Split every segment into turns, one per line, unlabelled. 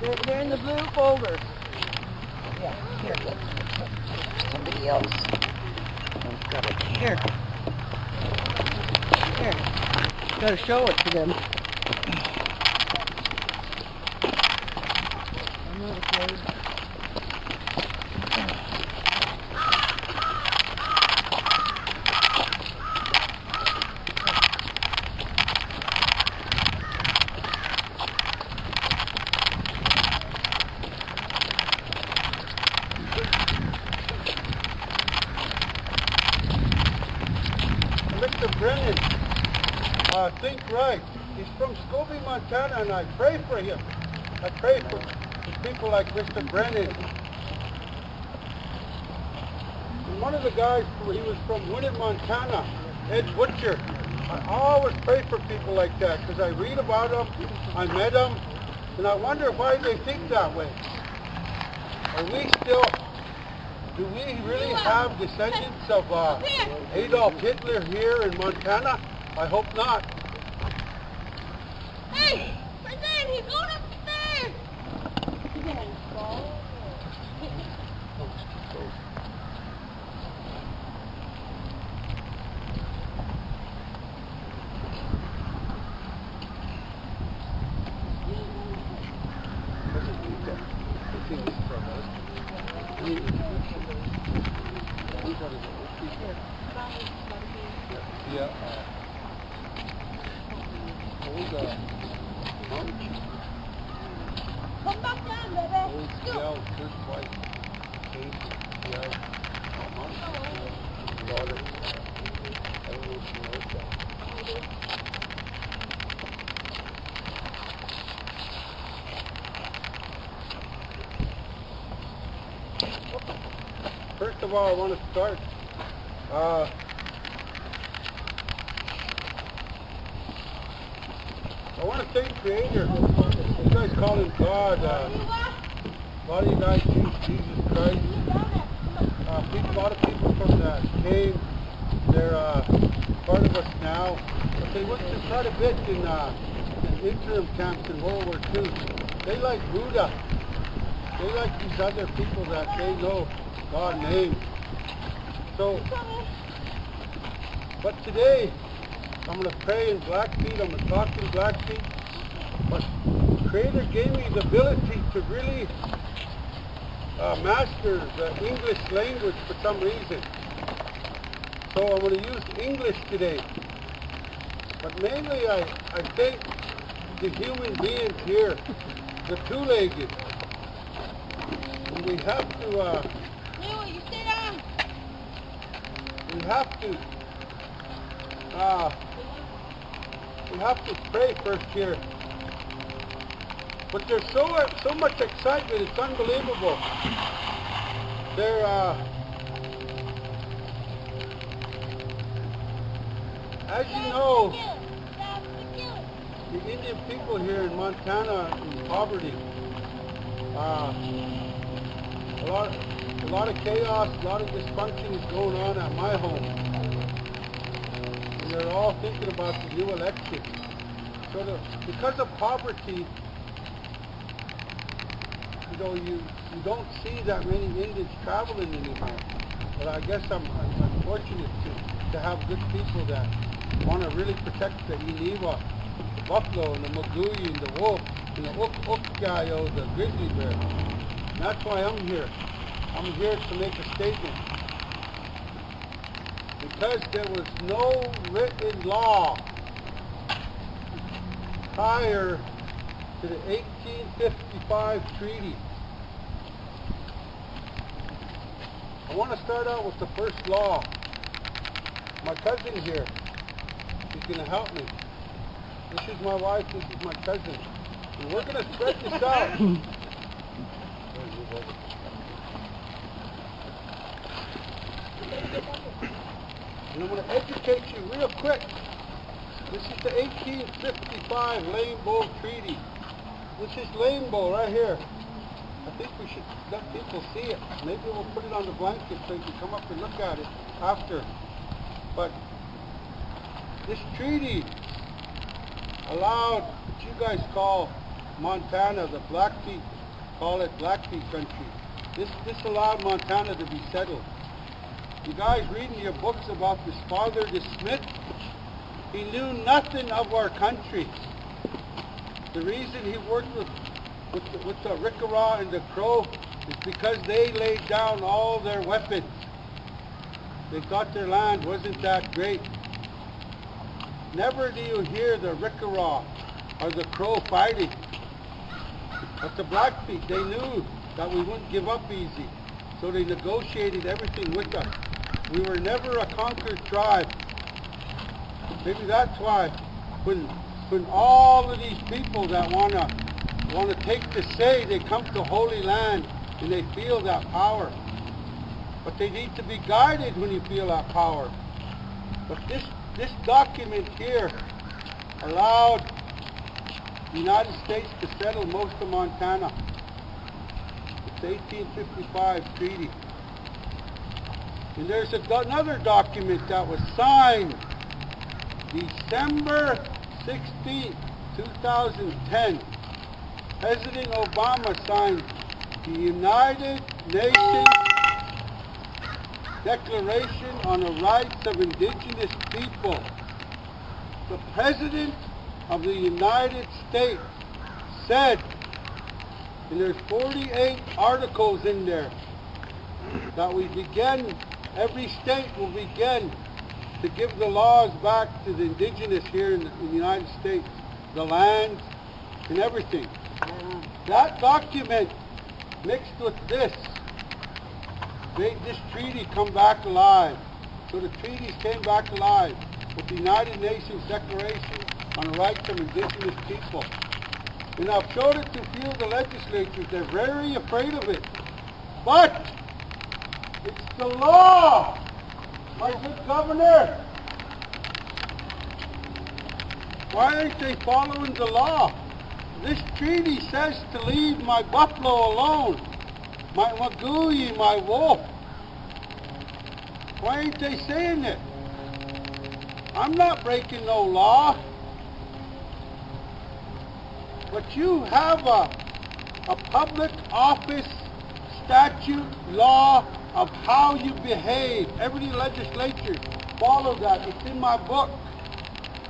They're in the blue folder. Yeah, here. Somebody else. I've got it here. Here. Gotta show it to them. I'm not afraid.
Mr. Brennan, think right. He's from Scobie, Montana, and I pray for him. I pray for people like Mr. Brennan. And one of the guys, he was from Winnet, Montana, Ed Butcher. I always pray for people like that because I read about them, I met them, and I wonder why they think that way. Are we still... Do we really have descendants of Adolf Hitler here in Montana? I hope not.
Hey, Brennan, he's going upstairs. He's gonna fall.
Yeah.
Come back down, baby.
Yeah, just like daughter. I don't know if she knows that. First of all, I want to start. I want to thank Creator. You guys call him God. A lot of you guys use Jesus Christ. A lot of people from that came. They're part of us now. But they went through quite a bit in interim camps in World War II. They like Buddha. They like these other people that they know God names. So, but today, I'm going to pray in Blackfeet, I'm going to talk in Blackfeet, but Creator gave me the ability to really master the English language for some reason. So I'm going to use English today. But mainly I thank the human beings here, the two-legged. And we have to,
You stay down.
we have to pray first here. But there's so much excitement, it's unbelievable. As you know, the Indian people here in Montana are in poverty. A lot of chaos, a lot of dysfunction is going on at my home. And they're all thinking about the new election. So because of poverty, you know, you don't see that many Indians traveling anymore. But I guess I'm fortunate to have good people that want to really protect the Iniwa, the buffalo, and the Maguyi, and the wolf, and the Ukgayo, the grizzly bear. And that's why I'm here. I'm here to make a statement. Because there was no written law prior to the 1855 treaty. I want to start out with the first law. My cousin here, he's going to help me. This is my wife, this is my cousin. And we're going to spread this out. And I'm going to educate you real quick. This is the 1855 Lame Bull Treaty. This is Lame Bull right here. I think we should let people see it. Maybe we'll put it on the blanket so you can come up and look at it after. But this treaty allowed what you guys call Montana, the Blackfeet call it Blackfeet country. This allowed Montana to be settled. You guys reading your books about this Father de Smith, he knew nothing of our country. The reason he worked with the Rickaraw and the Crow is because they laid down all their weapons. They thought their land wasn't that great. Never do you hear the Rickaraw or the Crow fighting. But the Blackfeet, they knew that we wouldn't give up easy. So they negotiated everything with us. We were never a conquered tribe. Maybe that's why when all of these people that want to take the say, they come to Holy Land and they feel that power. But they need to be guided when you feel that power. But this document here allowed the United States to settle most of Montana. It's the 1855 treaty. And there's another document that was signed December 16, 2010. President Obama signed the United Nations Declaration on the Rights of Indigenous People. The President of the United States said, and there's 48 articles in there, that every state will begin to give the laws back to the indigenous here in the United States, the land and everything. That document mixed with this made this treaty come back alive. So the treaties came back alive with the United Nations Declaration on the Rights of Indigenous People. And I've showed it to a few of the legislatures. They're very afraid of it. But it's the law, my good governor. Why aren't they following the law? This treaty says to leave my buffalo alone, my magooey, my wolf. Why ain't they saying it? I'm not breaking no law. But you have a public office statute law of how you behave. Every legislature follow that. It's in my book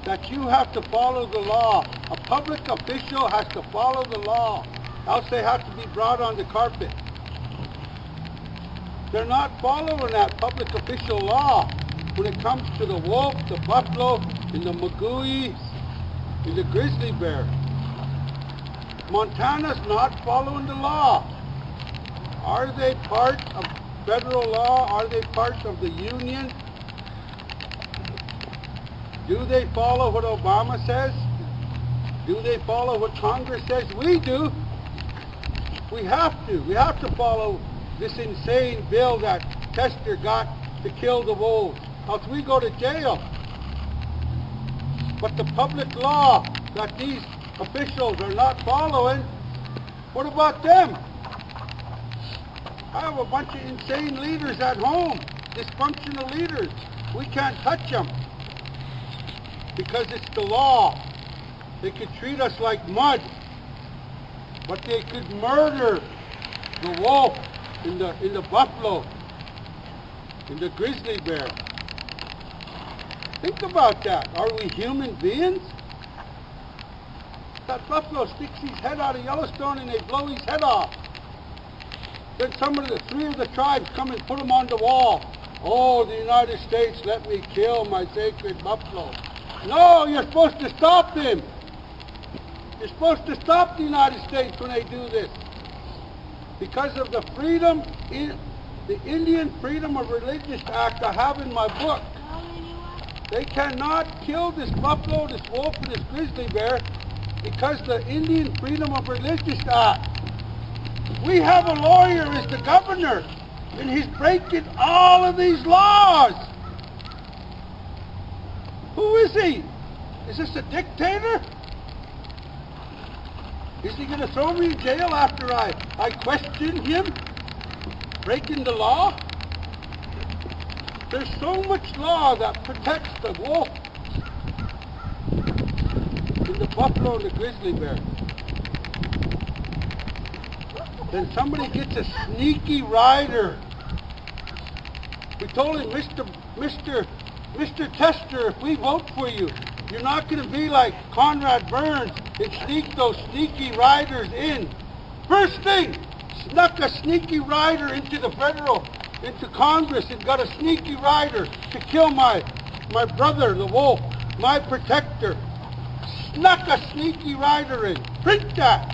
that you have to follow the law. A public official has to follow the law, else they have to be brought on the carpet. They're not following that public official law when it comes to the wolf, the buffalo, and the magooey, and the grizzly bear. Montana's not following the law. Are they part of federal law? Are they part of the union? Do they follow what Obama says? Do they follow what Congress says? We do. We have to. We have to follow this insane bill that Tester got to kill the wolves. Else we go to jail. But the public law that these officials are not following, what about them? I have a bunch of insane leaders at home, dysfunctional leaders. We can't touch them because it's the law. They could treat us like mud, but they could murder the wolf in the buffalo, in the grizzly bear. Think about that. Are we human beings? That buffalo sticks his head out of Yellowstone and they blow his head off. Then three of the tribes come and put him on the wall. Oh, the United States let me kill my sacred buffalo. No, you're supposed to stop them. You're supposed to stop the United States when they do this. Because of the freedom, the Indian Freedom of Religious Act I have in my book. They cannot kill this buffalo, this wolf, and this grizzly bear because the Indian Freedom of Religious Act. We have a lawyer as the governor, and he's breaking all of these laws. Who is he? Is this a dictator? Is he going to throw me in jail after I question him? Breaking the law? There's so much law that protects the wolf, and the buffalo, and the grizzly bear. then somebody gets a sneaky rider. We told him, Mr. Tester, if we vote for you, you're not going to be like Conrad Burns and sneak those sneaky riders in. First thing, snuck a sneaky rider into Congress and got a sneaky rider to kill my brother, the wolf, my protector. Snuck a sneaky rider in. Print that.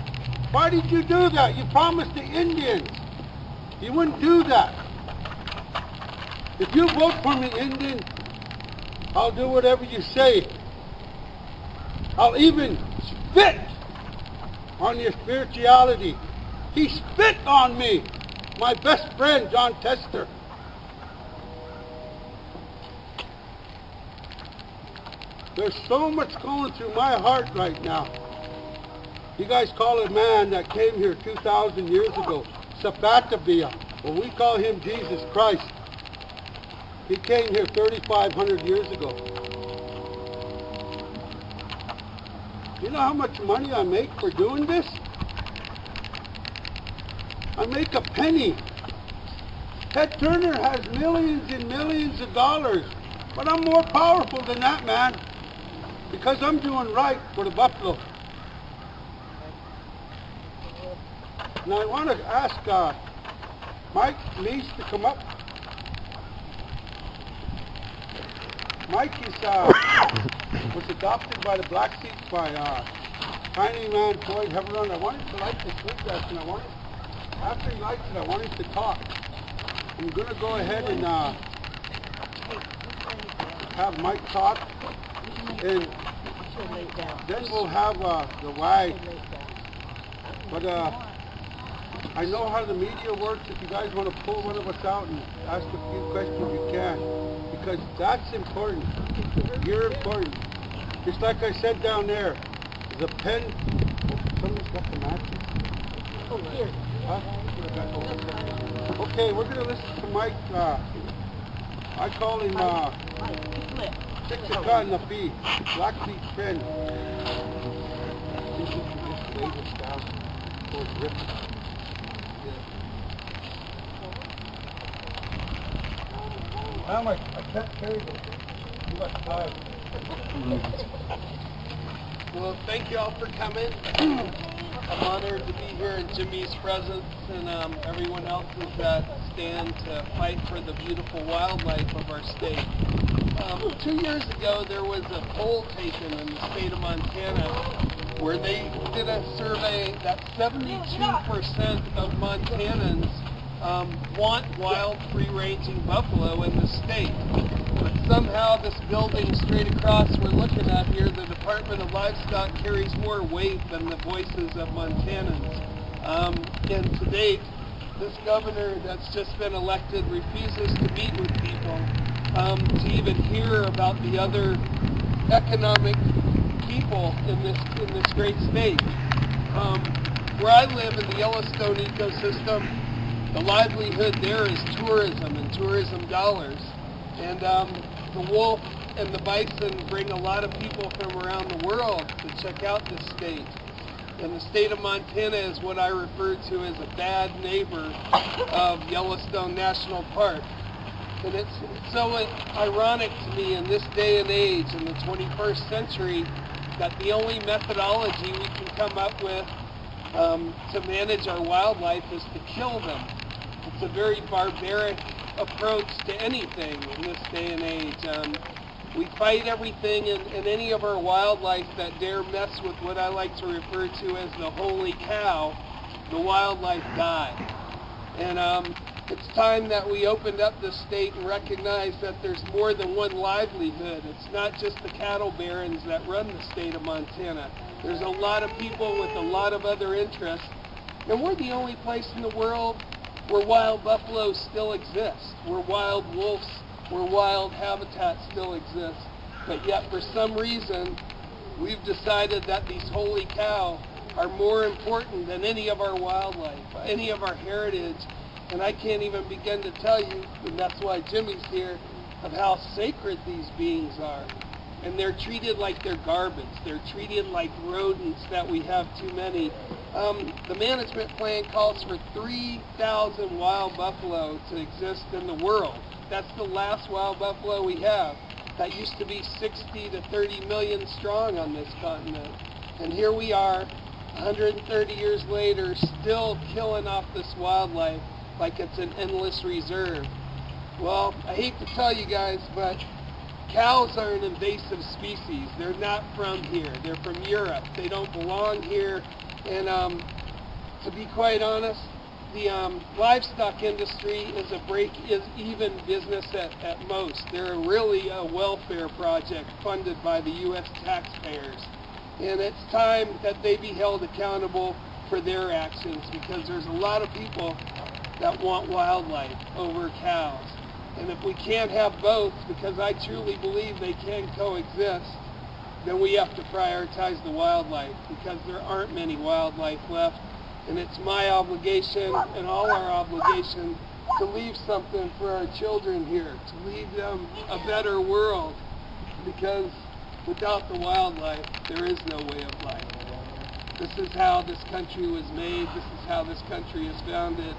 Why did you do that? You promised the Indians. You wouldn't do that. If you vote for me, Indian, I'll do whatever you say. I'll even spit on your spirituality. He spit on me, my best friend, John Tester. There's so much going through my heart right now. You guys call a man that came here 2,000 years ago, Sabatabia. Well, we call him Jesus Christ. He came here 3,500 years ago. You know how much money I make for doing this? I make a penny. Ted Turner has millions and millions of dollars, but I'm more powerful than that man because I'm doing right for the buffalo. Now I want to ask Mike Lease to come up. Mike was adopted by the Blackfeet by tiny man Floyd Heveron. I wanted to light this cigarette, and after he lights it, I want him to talk. I'm going to go ahead and have Mike talk, and then we'll have the WAG. But I know how the media works. If you guys want to pull one of us out and ask a few questions, you can. Because that's important. You're important. Just like I said down there, the pen... Somebody's got the matches. Oh, here. Huh? Okay, we're going to listen to Mike. I call him Chicksaw in the Fee, Blackfeet friend. Just lay this down. So it's ripped. I can't carry this. You got 5.
Well, thank you all for coming. I'm honored to be here in Jimmy's presence and everyone else's that stand to fight for the beautiful wildlife of our state. 2 years ago, there was a poll taken in the state of Montana where they did a survey that 72% of Montanans want wild, free-ranging buffalo in the state. But somehow this building straight across we're looking at here, the Department of Livestock, carries more weight than the voices of Montanans. And to date, this governor that's just been elected refuses to meet with people, to even hear about the other economic people in this great state. Where I live in the Yellowstone ecosystem, the livelihood there is tourism and tourism dollars. And the wolf and the bison bring a lot of people from around the world to check out this state. And the state of Montana is what I refer to as a bad neighbor of Yellowstone National Park. And it's so ironic to me in this day and age, in the 21st century, that the only methodology we can come up with to manage our wildlife is to kill them. It's a very barbaric approach to anything in this day and age. We fight everything and any of our wildlife that dare mess with what I like to refer to as the holy cow, the wildlife die. And it's time that we opened up this state and recognized that there's more than one livelihood. It's not just the cattle barons that run the state of Montana. There's a lot of people with a lot of other interests. And we're the only place in the world where wild buffalo still exist, where wild wolves, where wild habitat still exists. But yet for some reason, we've decided that these holy cow are more important than any of our wildlife, any of our heritage. And I can't even begin to tell you, and that's why Jimmy's here, of how sacred these beings are. and they're treated like they're garbage. They're treated like rodents that we have too many. The management plan calls for 3,000 wild buffalo to exist in the world. That's the last wild buffalo we have. That used to be 60 to 30 million strong on this continent. And here we are, 130 years later, still killing off this wildlife like it's an endless reserve. Well, I hate to tell you guys, but cows are an invasive species. They're not from here. They're from Europe. They don't belong here. And to be quite honest, the livestock industry is a break-even business at most. They're really a welfare project funded by the U.S. taxpayers. And it's time that they be held accountable for their actions, because there's a lot of people that want wildlife over cows. And if we can't have both, because I truly believe they can coexist, then we have to prioritize the wildlife, because there aren't many wildlife left. And it's my obligation and all our obligation to leave something for our children here, to leave them a better world, because without the wildlife, there is no way of life. This is how this country was made. This is how this country is founded.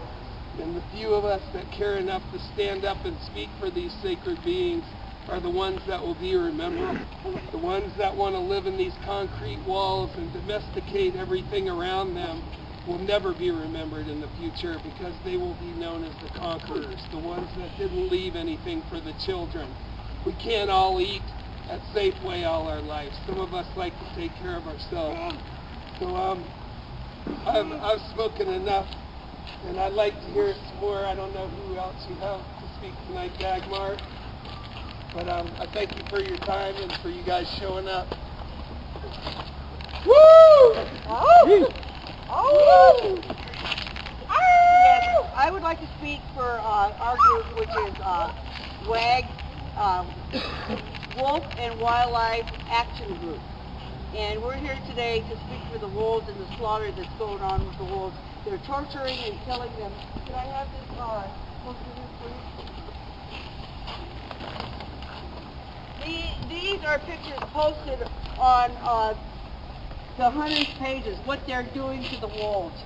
And the few of us that care enough to stand up and speak for these sacred beings are the ones that will be remembered. The ones that want to live in these concrete walls and domesticate everything around them will never be remembered in the future, because they will be known as the conquerors, the ones that didn't leave anything for the children. We can't all eat at Safeway all our lives. Some of us like to take care of ourselves. So I've spoken enough, and I'd like to hear some more. I don't know who else you have to speak tonight, Dagmar. But I thank you for your time and for you guys showing up.
Woo! Oh! Oh! Yes, I would like to speak for our group, which is WWAG, Wolf and Wildlife Action Group. And we're here today to speak for the wolves and the slaughter that's going on with the wolves. They're torturing and killing them. Can I have this poster here, please? These are pictures posted on the hunters' pages, what they're doing to the wolves.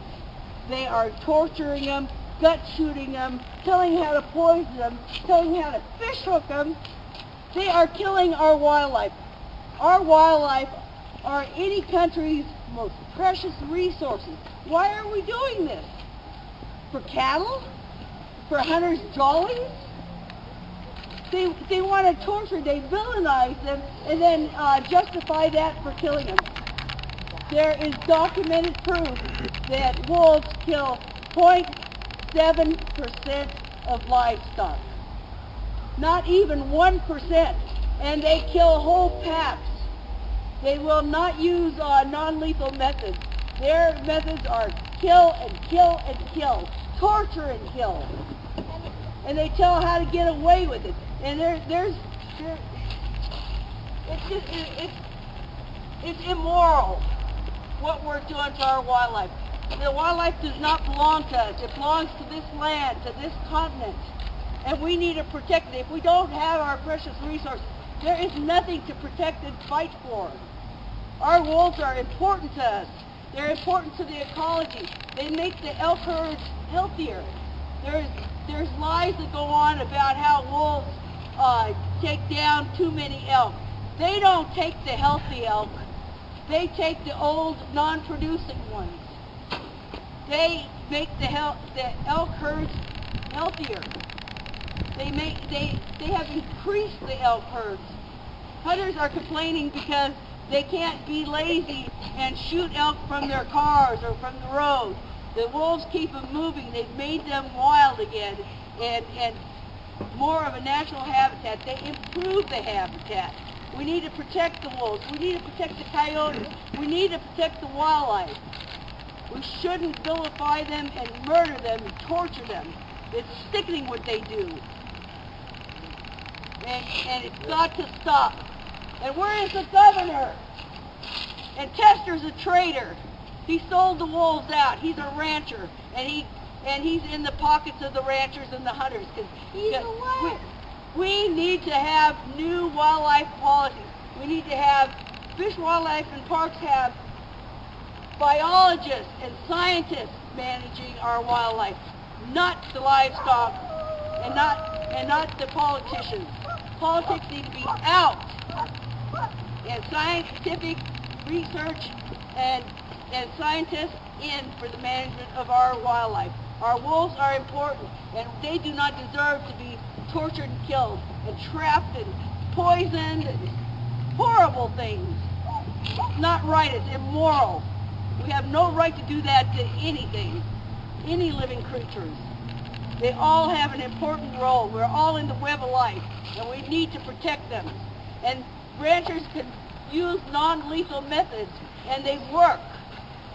They are torturing them, gut shooting them, telling how to poison them, telling how to fish hook them. They are killing our wildlife. Our wildlife are any country's most precious resources. Why are we doing this? For cattle? For hunters' jollies? They want to torture, they villainize them, and then justify that for killing them. There is documented proof that wolves kill 0.7% of livestock. Not even 1%. And they kill whole packs. They will not use non-lethal methods. Their methods are kill and kill and kill. Torture and kill. And they tell how to get away with it. And it's immoral what we're doing to our wildlife. The wildlife does not belong to us. It belongs to this land, to this continent. And we need to protect it. If we don't have our precious resources, there is nothing to protect and fight for. Our wolves are important to us. They're important to the ecology. They make the elk herds healthier. There's lies that go on about how wolves take down too many elk. They don't take the healthy elk. They take the old, non-producing ones. They make the elk herds healthier. They have increased the elk herds. Hunters are complaining because they can't be lazy and shoot elk from their cars or from the road. The wolves keep them moving. They've made them wild again and more of a natural habitat. They improve the habitat. We need to protect the wolves. We need to protect the coyotes. We need to protect the wildlife. We shouldn't vilify them and murder them and torture them. It's sickening what they do. And it's got to stop. And where is the governor? And Tester's a traitor. He sold the wolves out. He's a rancher. And he's in the pockets of the ranchers and the hunters.
He's a what?
We need to have new wildlife policies. We need to have Fish, Wildlife, and Parks have biologists and scientists managing our wildlife, not the livestock and not the politicians. Politics need to be out, and scientific research and scientists in for the management of our wildlife. Our wolves are important, and they do not deserve to be tortured and killed and trapped and poisoned and horrible things. It's not right, it's immoral. We have no right to do that to anything, any living creatures. They all have an important role. We're all in the web of life, and we need to protect them. And ranchers can use non-lethal methods, and they work.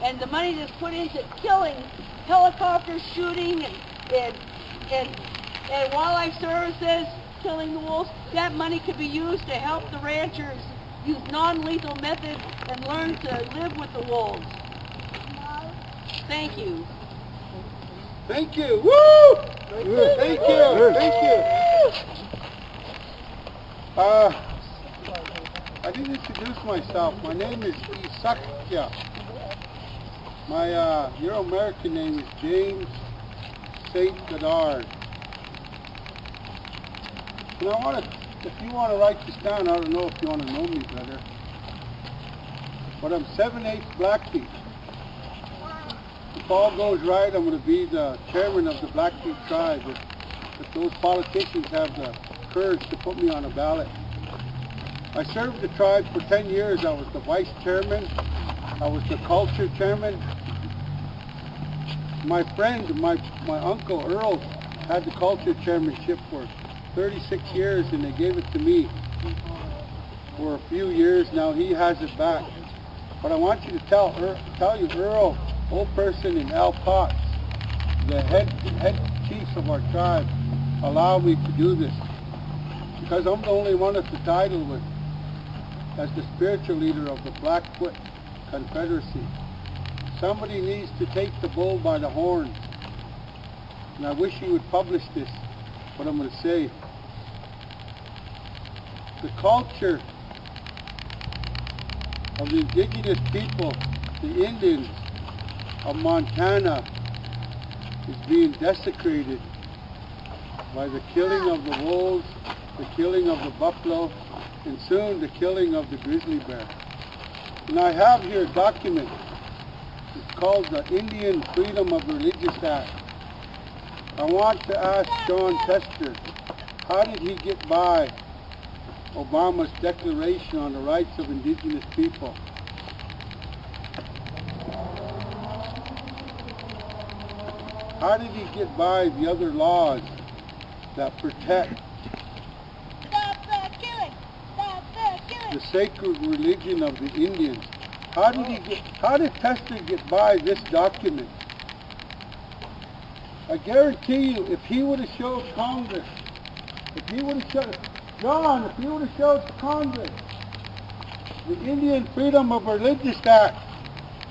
And the money that's put into killing, helicopter shooting, and wildlife services, killing the wolves, that money could be used to help the ranchers use non-lethal methods and learn to live with the wolves. Thank you.
Thank you. Woo! Thank you. Thank you. Thank you. I didn't introduce myself. My name is Isakya. My Euro-American name is James St. Goddard. And I want to, if you want to write this down, I don't know if you want to know me better, but I'm 7/8 Blackfeet. If all goes right, I'm going to be the chairman of the Blackfeet tribe if those politicians have the courage to put me on a ballot. I served the tribe for 10 years. I was the vice chairman. I was the culture chairman. My friend, my uncle Earl had the culture chairmanship for 36 years, and they gave it to me for a few years. Now he has it back. But I want you to tell you Earl, old person in Al Potts, the head chiefs of our tribe, allow me to do this. Because I'm the only one at the title with, as the spiritual leader of the Blackfoot Confederacy. Somebody needs to take the bull by the horns. And I wish you would publish this, what I'm going to say. The culture of the indigenous people, the Indians of Montana, is being desecrated by the killing of the wolves, the killing of the buffalo, and soon the killing of the grizzly bear. And I have here a document. It's called the Indian Freedom of Religious Act. I want to ask John Tester, how did he get by Obama's Declaration on the Rights of Indigenous People? How did he get by the other laws that protect the sacred religion of the Indians? How did Tester get by this document? I guarantee you, if he would have showed Congress, if he would have showed Congress the Indian Freedom of Religious Act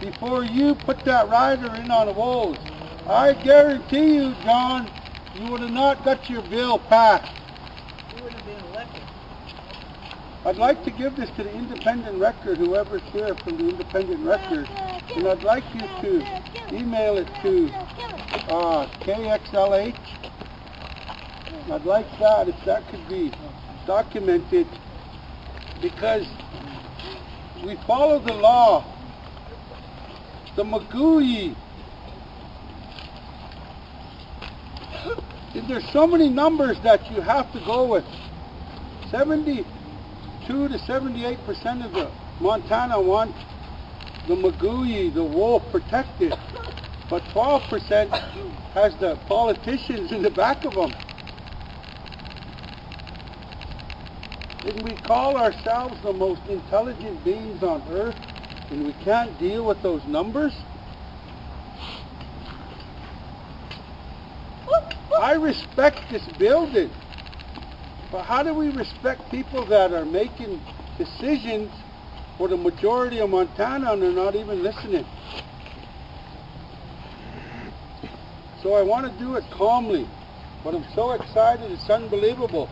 before you put that rider in on the wolves, I guarantee you, John, you would have not got your bill passed.
You wouldn't have been elected.
I'd like to give this to the Independent Record, whoever's here from the Independent Record, and I'd like you to email it to KXLH. I'd like that, if that could be documented, because we follow the law. The Magui. There's so many numbers that you have to go with. 72 to 78% of the Montana want the Magui, the wolf, protected, but 12% has the politicians in the back of them. And we call ourselves the most intelligent beings on earth, and we can't deal with those numbers? I respect this building, but how do we respect people that are making decisions for the majority of Montana and they're not even listening? So I want to do it calmly, but I'm so excited, it's unbelievable.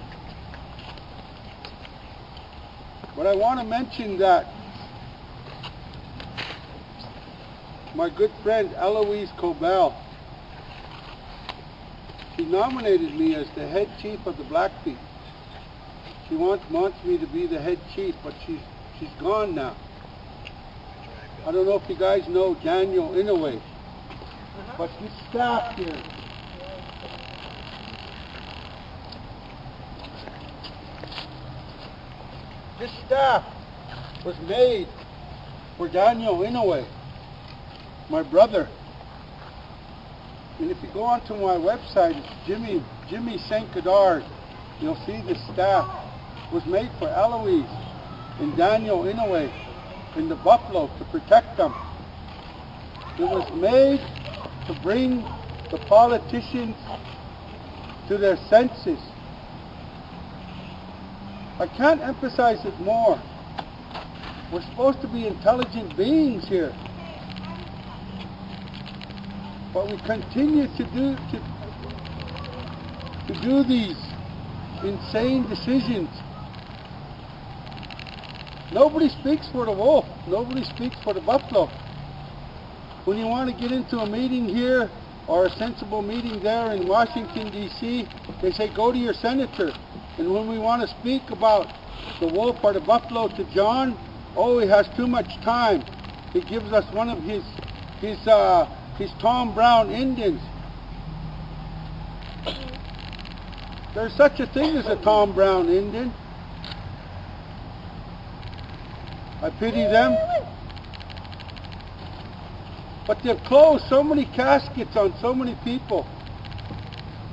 But I want to mention that my good friend Eloise Cobell, she nominated me as the head chief of the Blackfeet. She wants me to be the head chief, but she's gone now. I don't know if you guys know Daniel Inouye, but this staff here. This staff was made for Daniel Inouye, my brother. And if you go onto my website, it's Jimmy St. Godard, you'll see this staff was made for Eloise and Daniel Inouye in the buffalo to protect them. It was made to bring the politicians to their senses. I can't emphasize it more. We're supposed to be intelligent beings here. But we continue to do these insane decisions. Nobody speaks for the wolf. Nobody speaks for the buffalo. When you want to get into a meeting here or a sensible meeting there in Washington, D.C., they say, go to your senator. And when we want to speak about the wolf or the buffalo to John, oh, he has too much time. He gives us one of his Tom Brown Indians. There's such a thing as a Tom Brown Indian. I pity them. But they've closed so many caskets on so many people.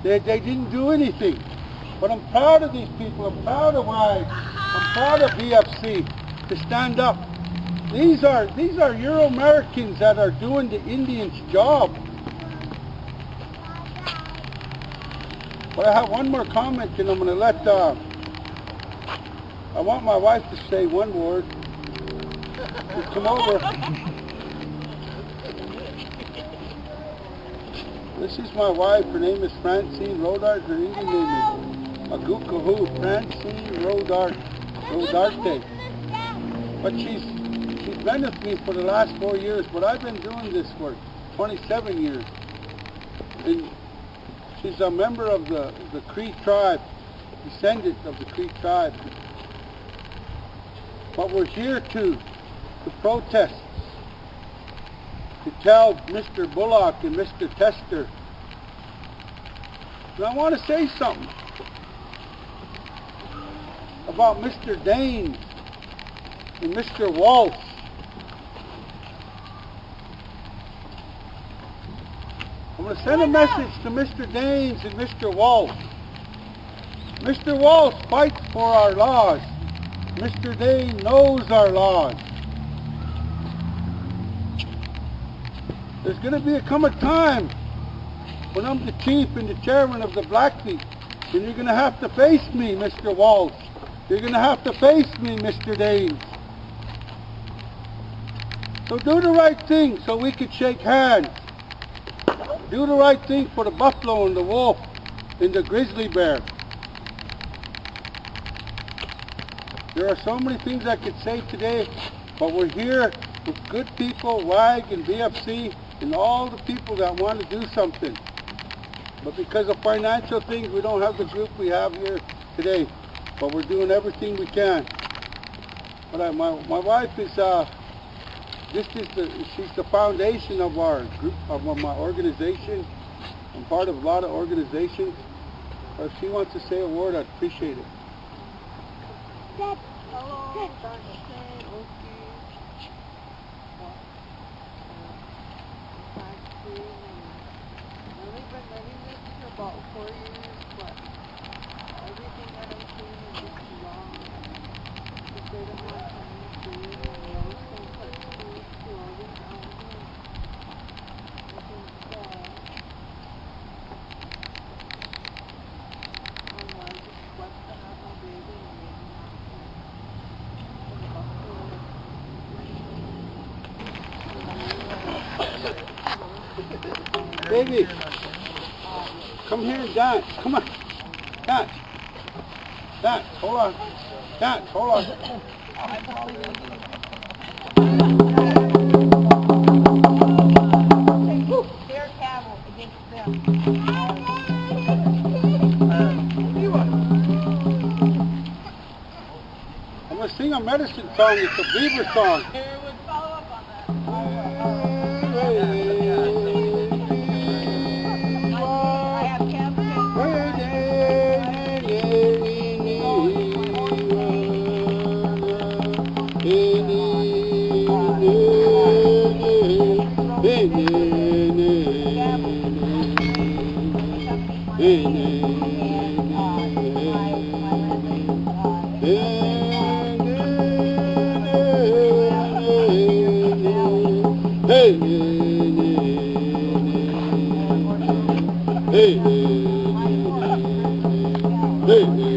They didn't do anything. But I'm proud of these people. I'm proud of WWAG. I'm proud of BFC to stand up. These are Euro-Americans that are doing the Indians' job. But I have one more comment, and I'm going to let, I want my wife to say one word. Just come over. This is my wife. Her name is Francine Rodart. Her Indian name is Agukahu, Francine Rodarte. But she's been with me for the last 4 years, but I've been doing this for 27 years. And she's a member of the Cree tribe, descendant of the Cree tribe. But we're here to protest, to tell Mr. Bullock and Mr. Tester. And I want to say something about Mr. Daines and Mr. Walsh. I'm going to send a message to Mr. Daines and Mr. Walsh. Mr. Walsh fights for our laws. Mr. Daines knows our laws. There's going to come a time when I'm the chief and the chairman of the Blackfeet, and you're going to have to face me, Mr. Walsh. You're going to have to face me, Mr. Daines. So do the right thing so we could shake hands. Do the right thing for the buffalo and the wolf and the grizzly bear. There are so many things I could say today, but we're here with good people, WWAG and BFC, and all the people that want to do something. But because of financial things, we don't have the group we have here today. But we're doing everything we can. But my wife is, she's the foundation of our group, of my organization. I'm part of a lot of organizations. If she wants to say a word, I'd appreciate it.
About 4 years, but everything that I'm seeing is just wrong. The state of Montana is doing it, and those things touch schools to all these animals. I think I don't know, I just swept the house all baby and maybe not.
Baby, come here and dance. Come on. Dance. Dance. Hold on. Dance. Hold on.
Their cattle against them.
I'm going to sing a medicine song. It's a beaver song.
Here would follow up on that. I have
Hey,